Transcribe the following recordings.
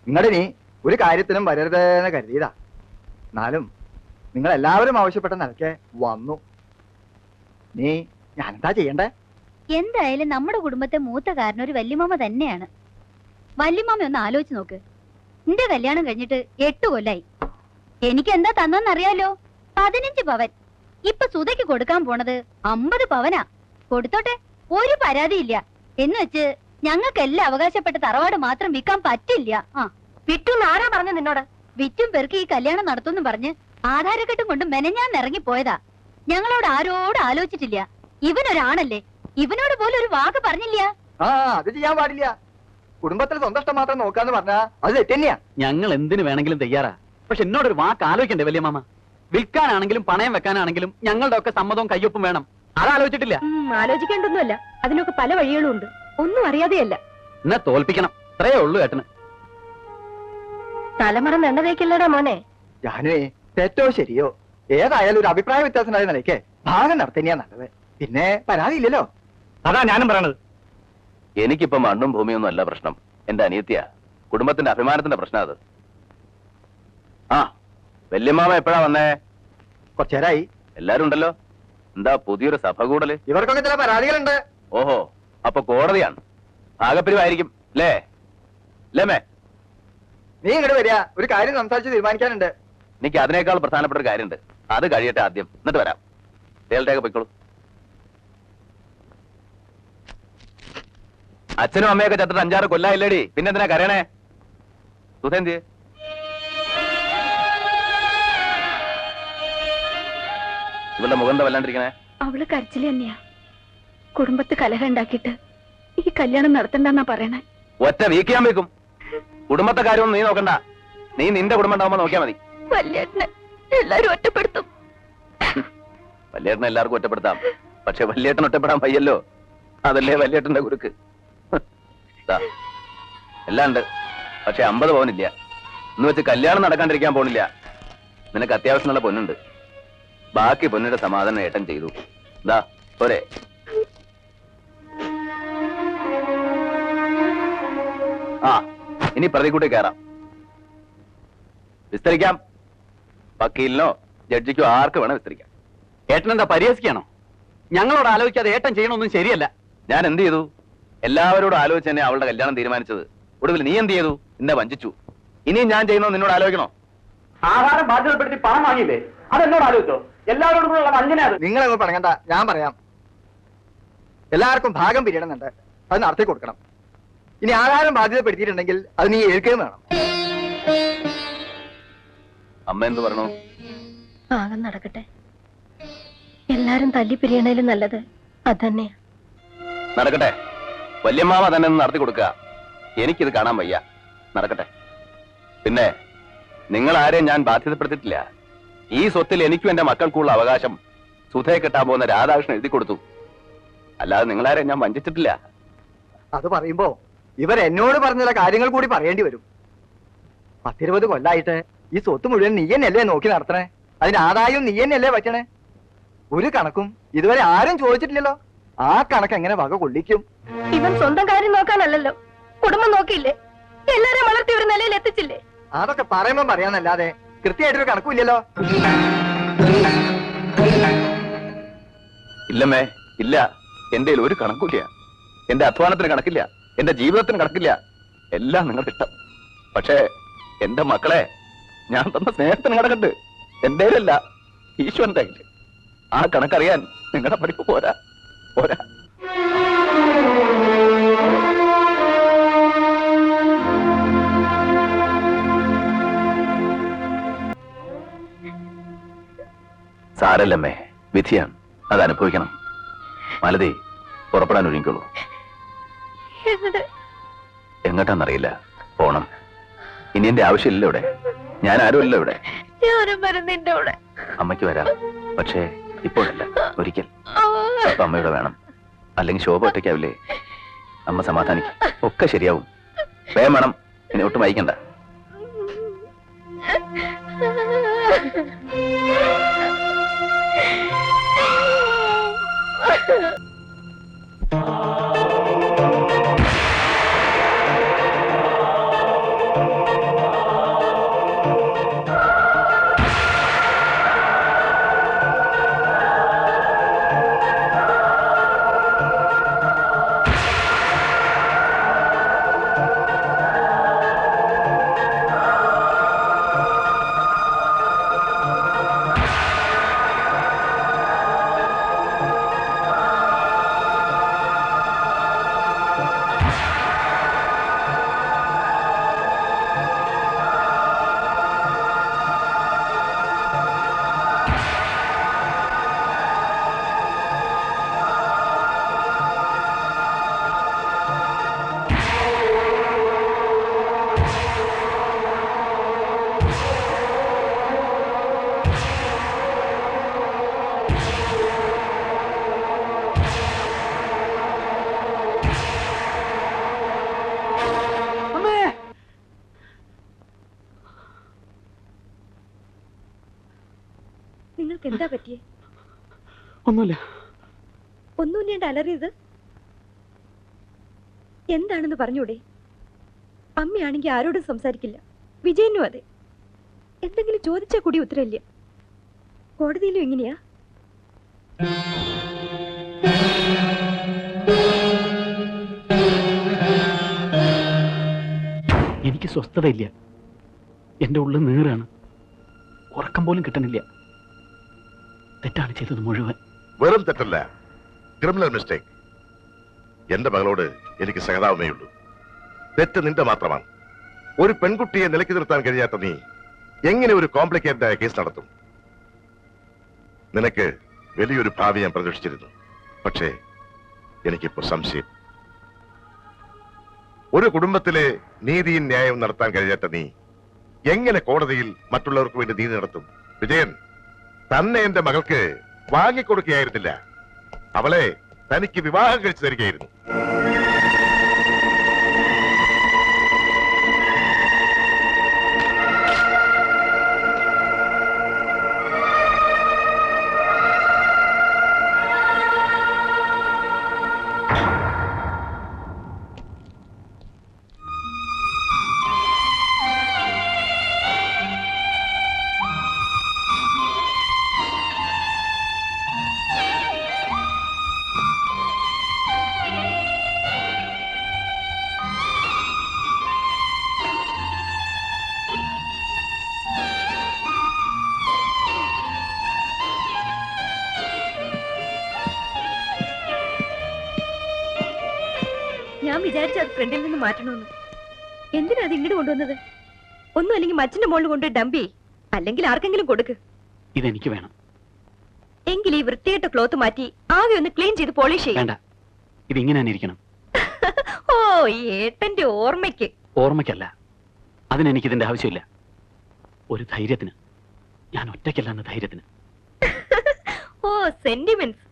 നിങ്ങളിനി ഒരു കാര്യത്തിനും വരരുതെന്ന് കരുതിയതാ. എന്നാലും നിങ്ങൾ എല്ലാവരും ആവശ്യപ്പെട്ട നിലയ്ക്ക് വന്നു. നീ ഞാനെന്താ ചെയ്യണ്ടേ? എന്തായാലും നമ്മുടെ കുടുംബത്തെ മൂത്ത കാരണം ഒരു വല്യമാമ തന്നെയാണ്. വല്യമാമ ഒന്ന് ആലോചിച്ച് നോക്ക്. നിന്റെ കല്യാണം കഴിഞ്ഞിട്ട് 8 കൊല്ലായി. എനിക്ക് എന്താ തന്നറിയാലോ? 15 പവൻ. ഇപ്പൊ സുധയ്ക്ക് കൊടുക്കാൻ പോണത് 50 പവനാ. കൊടുത്തോട്ടെ, ഒരു പരാതിയില്ല. എന്ന് വെച്ച് ഞങ്ങൾക്കെല്ലാം അവകാശപ്പെട്ട തറവാട് മാത്രം വിൽക്കാൻ പറ്റില്ല. വിറ്റുന്ന് ആരാ പറഞ്ഞു നിന്നോട്? വിറ്റും പെറുക്കി ഈ കല്യാണം നടത്തുമെന്ന് പറഞ്ഞ് ആധാരക്കെട്ടും കൊണ്ട് മെനഞ്ഞാൻ ഇറങ്ങിപ്പോയതാ. ഞങ്ങളോട് ആരോട് ആലോചിച്ചിട്ടില്ല. ഇവനൊരാണല്ലേ, ഇവനോട് പോലും ഒരു വാക്ക് പറഞ്ഞില്ല. അത് ചെയ്യാൻ പാടില്ല. കുടുംബത്തിൽ സ്വന്തം ഇഷ്ടം മാത്രം നോക്കാന്ന് പറഞ്ഞാ അത് തെറ്റന്നെയാ. ഞങ്ങൾ എന്തിനു വേണമെങ്കിലും തയ്യാറാ. പക്ഷെ എന്നോടൊരു വാക്ക് ആലോചിക്കണ്ടേ വല്യമാമ? വിൽക്കാനാണെങ്കിലും പണയം വെക്കാനാണെങ്കിലും ഞങ്ങളുടെ ഒക്കെ സമ്മതവും കയ്യൊപ്പും വേണം. അതാലോചിച്ചിട്ടില്ല. ആലോചിക്കേണ്ടൊന്നുമല്ല, അതിനൊക്കെ പല വഴികളും ഉണ്ട്. ഒന്നും അറിയാതെയല്ല. എന്നെ തോൽപ്പിക്കണം, അത്രയേ ഉള്ളൂ ഏട്ടന്. തലമുറ നെണ്ണതേക്കില്ലടാ മോനെ. ഞാനേ തെറ്റോ ശരിയോ ഏതായാലും ഒരു അഭിപ്രായ വ്യത്യാസമായ നിലയ്ക്ക് ഭാഗം നടത്തന്നെയാ നല്ലത്. പിന്നെ പരാതിയില്ലല്ലോ. അതാ ഞാനും പറയണത്. എനിക്കിപ്പോ മണ്ണും ഭൂമിയൊന്നും അല്ല പ്രശ്നം. എന്റെ അനിയത്തിയാ, കുടുംബത്തിന്റെ അഭിമാനത്തിന്റെ പ്രശ്നം അത്. ആ വല്യമ്മാമ എപ്പോഴാ വന്നേ? കുറച്ചേരായി. എല്ലാരും ഉണ്ടല്ലോ. എന്താ പുതിയൊരു സഭ കൂടല്? ഇവർക്കൊക്കെ ചില പരാതികളുണ്ട്. ഓഹോ, അപ്പൊ കോടതിയാണ്. ഭാഗപ്പിരിവായിരിക്കും അല്ലേ? ലേമേ, നീ ഇങ്ങോട്ട് വരിക, ഒരു കാര്യം സംസാരിച്ച് തീരുമാനിക്കാനുണ്ട്. എനിക്ക് അതിനേക്കാൾ പ്രധാനപ്പെട്ട ഒരു കാര്യമുണ്ട്. അത് കഴിയട്ടെ ആദ്യം, എന്നിട്ട് വരാം. തേലട്ടേക്ക് പൊയ്ക്കോളൂ. അച്ഛനും അമ്മയൊക്കെ ചത്തിട്ട് 5-6 കൊല്ലായില്ലേടി, പിന്നെന്തിനാ കരയണേ? സുധേന്തി ഇവളുടെ മുഖം എന്താ വല്ലാണ്ടിരിക്കണേ? അവള് കരച്ചില് തന്നെയാ. കുടുംബത്ത് കലഹം ഉണ്ടാക്കിയിട്ട് ഈ കല്യാണം നടത്തണ്ടെന്നാ പറയണേ. ഒറ്റ വീക്കിയാൻ വെക്കും. കുടുംബത്തെ കാര്യമൊന്നും നീ നോക്കണ്ട. നീ നിന്റെ കുടുംബം ഉണ്ടാവുമ്പോ നോക്കിയാ മതി. വല്യേട്ടനെ എല്ലാരും ഒറ്റപ്പെടുത്തും. വല്യേട്ടനെ എല്ലാവർക്കും ഒറ്റപ്പെടുത്താം, പക്ഷെ വല്യേട്ടൻ ഒറ്റപ്പെടാൻ വയ്യല്ലോ. അതല്ലേ വല്യേട്ടന്റെ കുരുക്ക്. എല്ലാം ഉണ്ട്, പക്ഷെ 50 പവനില്ല. എന്ന് വെച്ച് കല്യാണം നടക്കാണ്ടിരിക്കാൻ പോണില്ല. നിനക്ക് അത്യാവശ്യമുള്ള പൊന്നുണ്ട്. ബാക്കി പൊന്നിന്റെ സമാധാനം ഏട്ടൻ ചെയ്തു. ദാ പോരെ. ആ ഇനി പ്രതികൂട്ടി കയറാം. വിസ്തരിക്കാം. വക്കീലിനോ ജഡ്ജിക്കോ ആർക്ക് വേണം വിസ്തരിക്കാം. ഏട്ടൻ എന്താ പരിഹസിക്കാണോ? ഞങ്ങളോട് ആലോചിക്കാതെ ഏട്ടൻ ചെയ്യണമൊന്നും ശരിയല്ല. ഞാൻ എന്ത് ചെയ്തു? എല്ലാവരോടും ആലോചിച്ച് തന്നെ അവളുടെ കല്യാണം തീരുമാനിച്ചത്. ഒടുവിൽ നീ എന്ത് ചെയ്തു? എന്നെ വഞ്ചിച്ചു. ഇനിയും ഞാൻ ചെയ്യുന്നോ നിന്നോട് ആലോചിക്കണോ? ആഹാരം ബാധ്യതപ്പെടുത്തി പണം വാങ്ങിയില്ലേ, അതെന്നോട് ആലോചിച്ചോ? എല്ലാവരോടും കൂടെ വഞ്ചന. നിങ്ങളൊന്നും പറയണ്ട, ഞാൻ പറയാം. എല്ലാവർക്കും ഭാഗം പിരിയണമെന്നുണ്ട്, അത് നടത്തി കൊടുക്കണം. ഇനി ആഹാരം ബാധ്യതപ്പെടുത്തിയിട്ടുണ്ടെങ്കിൽ അത് നീ ഏൽക്കുകയും വേണം. അമ്മ എന്ത് പറയണു? ഭാഗം നടക്കട്ടെ. എല്ലാരും തല്ലി പിരിയണേലും നല്ലത് അതന്നെയാ. നടക്കട്ടെ. വല്യമ്മാവ തന്നെ ഒന്ന് നടത്തി കൊടുക്കുക. എനിക്കിത് കാണാൻ വയ്യ. നടക്കട്ടെ. പിന്നെ നിങ്ങൾ ആരെയും ഞാൻ ബാധ്യതപ്പെടുത്തിയിട്ടില്ല. ഈ സ്വത്തിൽ എനിക്കും എന്റെ മക്കൾക്കുള്ള അവകാശം സുധയെ കെട്ടാൻ പോകുന്ന രാധാകൃഷ്ണൻ എഴുതി കൊടുത്തു. അല്ലാതെ നിങ്ങളാരെയും ഞാൻ വഞ്ചിച്ചിട്ടില്ല. അത് പറയുമ്പോ ഇവർ എന്നോട് പറഞ്ഞ കാര്യങ്ങൾ കൂടി പറയേണ്ടി വരും. 10-20 കൊല്ലായിട്ട് ഈ സ്വത്ത് മുഴുവൻ നീ തന്നെയല്ലേ നോക്കി നടത്തണേ? അതിന് ആദായം നീ തന്നെയല്ലേ പറ്റണേ? ഒരു കണക്കും ഇതുവരെ ആരും ചോദിച്ചിട്ടില്ലല്ലോ. ആ കണക്ക് എങ്ങനെ വക കൊള്ളിക്കും? ഇവൻ സ്വന്തം കാര്യം നോക്കാനല്ലല്ലോ, കുടുംബം നോക്കിയില്ലേ? എല്ലാരും വളർത്തി ഒരു നിലയിൽ എത്തിച്ചില്ലേ? അതൊക്കെ പറയുമ്പോ പറയാന്നല്ലാതെ കൃത്യമായിട്ടൊരു കണക്കുമില്ലല്ലോ. ഇല്ലമ്മേ, ഇല്ല. എന്റെ ഒരു കണക്കില്ല. എന്റെ അധ്വാനത്തിന് കണക്കില്ല, എന്റെ ജീവിതത്തിന് കണക്കില്ല. എല്ലാം നിങ്ങളുടെ ഇഷ്ടം. പക്ഷേ എന്റെ മക്കളെ ഞാൻ തന്ന സ്നേഹത്തിന് കണക്കുണ്ട്. എന്റെ അല്ല, ഈശ്വരന്റെ കയ്യില്. ആ കണക്കറിയാൻ നിങ്ങളുടെ പഠിപ്പ് പോരാ പോരാ. സാരല്ലമ്മേ, വിധിയാണ്, അത് അനുഭവിക്കണം. മാലതി, പുറപ്പെടാൻ ഒരുങ്ങിക്കോളൂ. എങ്ങോട്ടാന്നറിയില്ല, പോണം. ഇനി എന്റെ ആവശ്യമില്ല ഇവിടെ. ഞാൻ ആരുമല്ല ഇവിടെ. അമ്മയ്ക്ക് വരാം, പക്ഷേ ഇപ്പോഴല്ല, ഒരിക്കൽ. അപ്പൊ അമ്മയുടെ വേണം, അല്ലെങ്കിൽ ശോഭ ഒറ്റയ്ക്കാവില്ലേ? അമ്മ സമാധാനിക്കും, ഒക്കെ ശരിയാവും. വേഗം വേണം, ഇനി ഒട്ടും വൈകണ്ട. നിങ്ങൾക്ക് എന്താ പറ്റിയേ? ഒന്നുമില്ല. ഒന്നുമില്ലേണ്ട അലറിയത് എന്താണെന്ന് പറഞ്ഞൂടെ? അമ്മയാണെങ്കിൽ ആരോടും സംസാരിക്കില്ല, വിജയനും അതെ. എന്തെങ്കിലും ചോദിച്ചാൽ കൂടി ഉത്തരവില്ല. കോടതിയിലും എങ്ങനെയാ? എനിക്ക് സ്വസ്ഥതയില്ല. എന്റെ ഉള്ളിൽ നീറാണ്. ഉറക്കം പോലും കിട്ടണില്ല. തെറ്റാണ് ചെയ്തത് മുഴുവൻ. വെറും തെറ്റല്ല, ക്രിമിനൽ മിസ്റ്റേക്ക്. എന്റെ മകളോട് എനിക്ക് സഹതാപമേയുള്ളൂ. തെറ്റ് നിന്റെ മാത്രമാണ്. ഒരു പെൺകുട്ടിയെ നിലയ്ക്ക് നിർത്താൻ കഴിയാത്ത നീ എങ്ങനെ ഒരു കോംപ്ലിക്കേറ്റഡ് ആയ കേസ് നടത്തും? നിനക്ക് വലിയൊരു ഭാവി ഞാൻ പ്രതീക്ഷിച്ചിരുന്നു. പക്ഷേ എനിക്കിപ്പോ സംശയം. ഒരു കുടുംബത്തിലെ നീതിയും ന്യായവും നടത്താൻ കഴിയാത്ത നീ എങ്ങനെ കോടതിയിൽ മറ്റുള്ളവർക്ക് വേണ്ടി നീതി നടത്തും? വിജയൻ തന്നെ എന്റെ മകൾക്ക് വാങ്ങിക്കൊടുക്കുകയായിരുന്നില്ല, അവളെ തനിക്ക് വിവാഹം കഴിച്ചു തരികയായിരുന്നു. ഞാൻ വിചാരിച്ചു അത് ഫ്രണ്ടിൽ നിന്ന് മാറ്റണമെന്ന്. എന്തിനാ അത് ഇങ്ങോട്ട് കൊണ്ടുവന്നത്? ഒന്നും അല്ലെങ്കിൽ മച്ചിന്റെ മുകളിൽ കൊണ്ട് ഡംപ് ചെയ്, അല്ലെങ്കിൽ ആർക്കെങ്കിലും കൊടുക്ക്. ഇതെനിക്ക് വേണം. എങ്കിൽ ഈ വൃത്തിയായിട്ട ക്ലോത്ത് മാറ്റി ആകെ ഒന്ന് ക്ലീൻ ചെയ്ത് പോളിഷ് ചെയ്യും. വേണ്ട, ഇതിങ്ങനെ തന്നെ ഇരിക്കണം. ഓ, ഈ ഏട്ടന്റെ ഓർമ്മയ്ക്ക്. ഓർമ്മയ്ക്കല്ല, അതിനെനിക്ക് ഇതിന്റെ ആവശ്യമില്ല. ഒരു ധൈര്യത്തിന്. ഞാൻ ഒറ്റയ്ക്കല്ല എന്ന ധൈര്യത്തിന്. ഓ, സെന്റിമെന്റ്സ്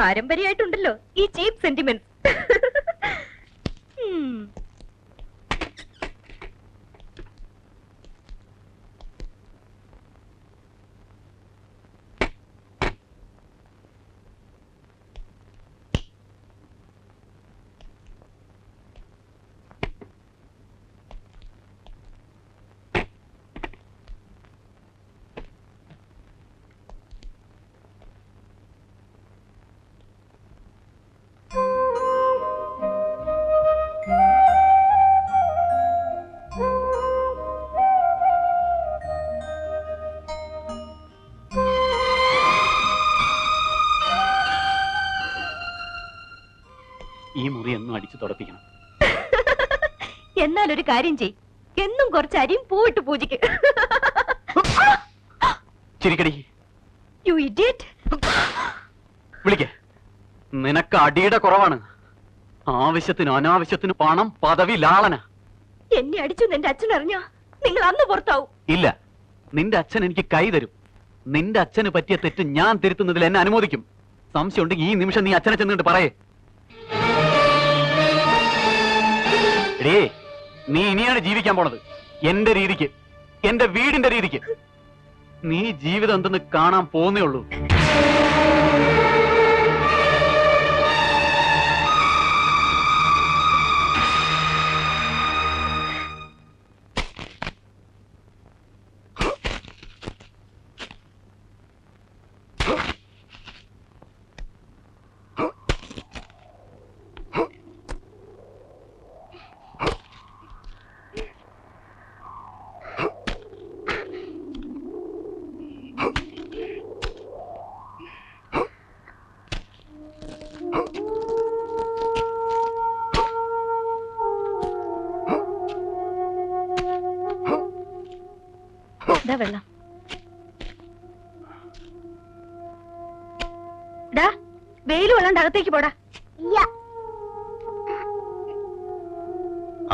പാരമ്പര്യമായിട്ടുണ്ടല്ലോ ഈ ചീപ്പ് സെന്റിമെന്റ്സ്. ഈ മുറി എന്നും അടിച്ചു തുടപ്പിക്കണം. എന്നാൽ ഒരു കാര്യം ചെയ്, എന്നും കുറച്ച് അരിയും പൂവിട്ട് പൂജിക്ക്. ചിരിക്കടി. You idiot. വിളിക്കേ. നിനക്ക് അടിയുടെ കുറവാണ്. ആവശ്യത്തിന് അനാവശ്യത്തിന് പണം, പദവി, ലാളന. എന്നെ അടിച്ചു എന്റെ അച്ഛൻ അറിഞ്ഞാ നിങ്ങൾ അന്ന് പുറത്താവും. ഇല്ല, നിന്റെ അച്ഛൻ എനിക്ക് കൈ തരും. നിന്റെ അച്ഛന് പറ്റിയ തെറ്റ് ഞാൻ തിരുത്തുന്നതിൽ എന്നെ അനുമോദിക്കും. സംശയം ഉണ്ടെങ്കിൽ ഈ നിമിഷം നീ അച്ഛനെ ചെന്നിട്ട് പറയേ. എടേ, നീ ഇനിയാണ് ജീവിക്കാൻ പോണത് എന്റെ രീതിക്ക്, എന്റെ വീടിന്റെ രീതിക്ക്. നീ ജീവിതം എന്തെന്ന് കാണാൻ പോന്നേ ഉള്ളൂ. വെള്ളം വെയിൽ വെള്ളണ്ട് അകത്തേക്ക് പോടാ.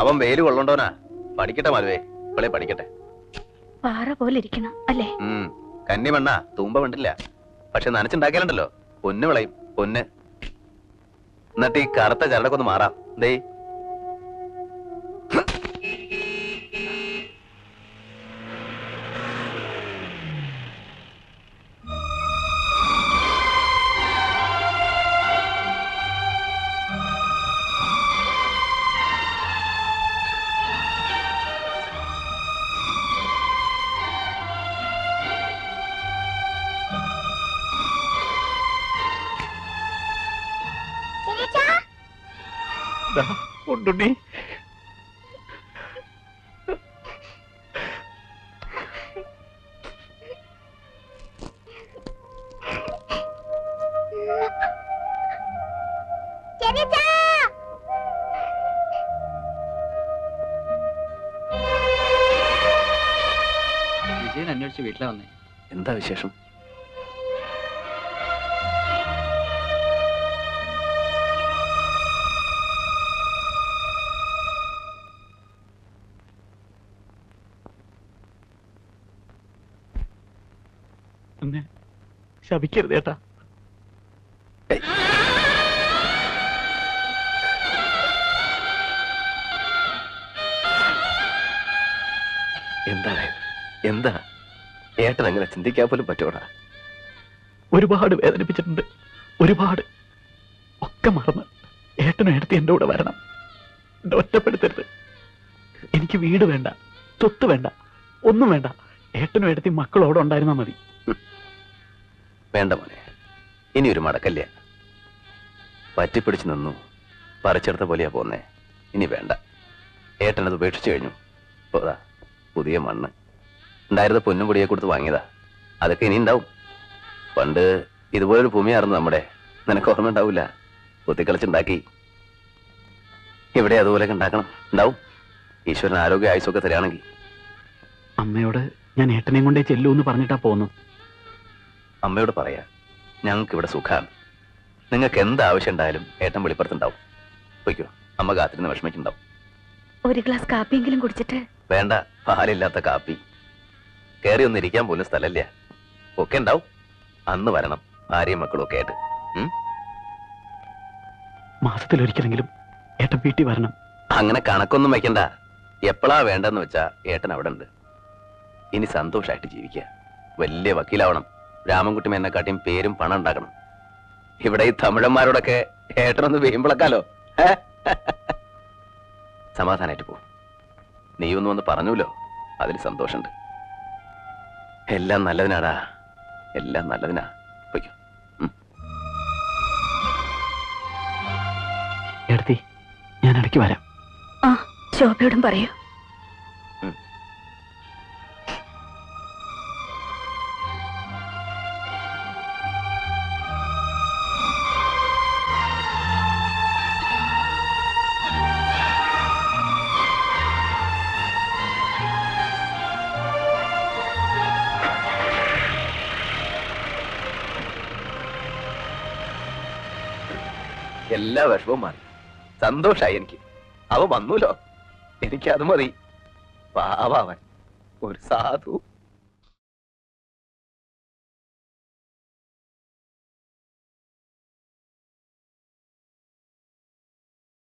അവൻ വെയിൽ കൊള്ളണ്ടോനാ. പഠിക്കട്ടെ മാലുവേ, ഇവളെ പഠിക്കട്ടെ. പാറ പോലെ ഇരിക്കണം അല്ലേ? കന്നി മണ്ണ തൂമ്പ വേണ്ടില്ല, പക്ഷെ നനച്ചുണ്ടാക്കിയാലുണ്ടല്ലോ പൊന്ന് വിളയും, പൊന്ന്. എന്നിട്ട് ഈ കറുത്ത ചരടൊക്കെ ഒന്ന് മാറാം. ദേ ഉണ്ടുണ്ണി. വിജയൻ അന്വേഷിച്ച് വീട്ടിലെ വന്നേ. എന്താ വിശേഷം? എന്നെ ശപിക്കരുത് ഏട്ടാ. എന്താണ് എന്താ ഏട്ടൻ അങ്ങനെ ചിന്തിക്കാൻ പോലും പറ്റൂടാ? ഒരുപാട് വേദനിപ്പിച്ചിട്ടുണ്ട്, ഒരുപാട്. ഒക്കെ മറന്ന് ഏട്ടനും ഏട്ടത്തി എന്റെ കൂടെ വരണം. എന്നെ ഒറ്റപ്പെടുത്തരുത്. എനിക്ക് വീട് വേണ്ട, സ്വത്ത് വേണ്ട, ഒന്നും വേണ്ട. ഏട്ടനും ഏട്ടത്തി മക്കളോടെ ഉണ്ടായിരുന്നാ മതി. വേണ്ട മോനെ, ഇനി ഒരു മടക്കല്ല. പറ്റിപ്പിടിച്ചു നിന്നു, പറിച്ചെടുത്ത പോലെയാ പോന്നേ. ഇനി വേണ്ട. ഏട്ടനത് ഉപേക്ഷിച്ചു കഴിഞ്ഞു. പോതാ പുതിയ മണ്ണ് ഉണ്ടായിരുന്ന പൊന്നും പൊടിയെ കൊടുത്ത് വാങ്ങിയതാ. അതൊക്കെ ഇനി ഉണ്ടാവും. പണ്ട് ഇതുപോലൊരു ഭൂമിയായിരുന്നു നമ്മുടെ. നിനക്ക് ഓർമ്മ ഉണ്ടാവില്ല? കുത്തിക്കളിച്ചുണ്ടാക്കി. ഇവിടെ അതുപോലെയൊക്കെ ഉണ്ടാക്കണം. ഉണ്ടാവും. ഈശ്വരൻ ആരോഗ്യ ആയുസൊക്കെ തരാണെങ്കിൽ. അമ്മയോട് ഞാൻ ഏട്ടനെയും കൊണ്ടേ ചെല്ലൂ എന്ന് പറഞ്ഞിട്ടാ പോന്നു. അമ്മയോട് പറയാ, ഞങ്ങൾക്ക് ഇവിടെ സുഖാണ്. നിങ്ങൾക്ക് എന്ത് ആവശ്യം ഉണ്ടായാലും ഏട്ടൻ വെളിപ്പുറത്തുണ്ടാവും. പോയിക്കോ, അമ്മ കാത്തിരുന്ന് വിഷമിക്കുണ്ടാവും. ഒരു ഗ്ലാസ് കാപ്പിയെങ്കിലും കുടിച്ചിട്ട്. വേണ്ട, പാലില്ലാത്ത കാപ്പി. കയറി ഒന്ന് ഇരിക്കാൻ പോലും സ്ഥലമില്ല. ഒക്കെ ഉണ്ടാവും. അന്ന് വരണം, ഭാര്യയും മക്കളും ഒക്കെ ആയിട്ട്. മാസത്തിലൊരിക്കലെങ്കിലും ഏട്ടൻ വീട്ടിൽ വരണം. അങ്ങനെ കണക്കൊന്നും വയ്ക്കണ്ട. എപ്പോഴാ വേണ്ടെന്ന് വെച്ചാ ഏട്ടൻ അവിടെ ഉണ്ട്. ഇനി സന്തോഷമായിട്ട് ജീവിക്കുക. വലിയ വക്കീലാവണം. രാമൻകുട്ടി എന്നെക്കാട്ടിയും പേരും പണം ഉണ്ടാക്കണം. ഇവിടെ ഈ തമിഴന്മാരോടൊക്കെ ഏട്ടനൊന്ന് വീമ്പിളക്കാലോ. സമാധാനായിട്ട് പോ. നീയൊന്നും വന്ന് പറഞ്ഞൂലോ, അതിൽ സന്തോഷമുണ്ട്. എല്ലാം നല്ലതിനാടാ, എല്ലാം നല്ലതിനാ. പോയിക്കോ. ഏട്ടത്തി, ഞാൻ ഇടയ്ക്ക് വരാം. ആ, ശോഭയോടും പറയൂ. എല്ലാ വിഷമവും മാറി. സന്തോഷായി എനിക്ക്. അവ വന്നൂലോ, എനിക്കത് മതി. പാവാവൻ ഒരു സാധു.